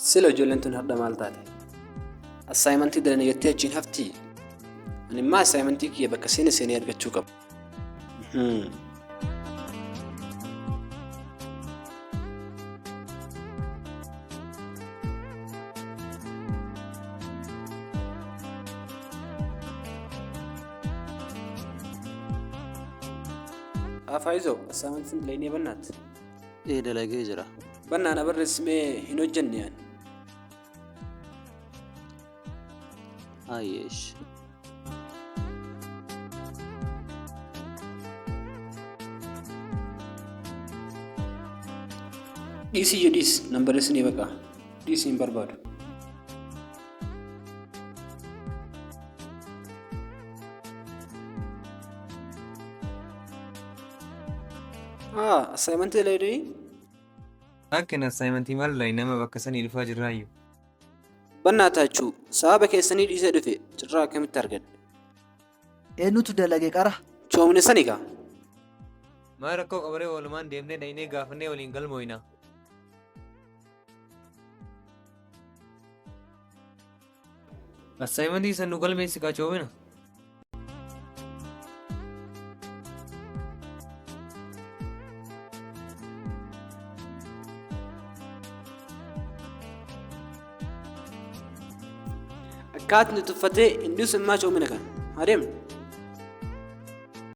Sila ijoolleen tun har'a maal taate? Assaayimentii dalanii jettee achiin haftii? Ani immoo assaayimentii kiyya bakka seenee argachuu qabu. Afaayizo assaayimentiin dalanii bannaati? dalagee jira. Bannaan abarreessimee hin hojjenne yaani. Ayyeesh. Dhiisii jedhiis nan barreessinee baqa. Dhiisii hin barbaadu. Assaayimentii dalanii? Akkin assaayimentii maal nama bakka sanii dhufaa jirraayyuu. Bannaa taachuu sababa keessanii dhiisee dhufe cirraa akkamitti argadde? Eenyutu dalage qara? Coomne sani kaa? Maal rakkoo qabaree walumaan deemnee dhaynee gaafannee waliin galmooyna. Assaayimentii san nu galmeessi kaa coomina. Akkaatni tuffatee inni sun maa coomina kan? Adeemne.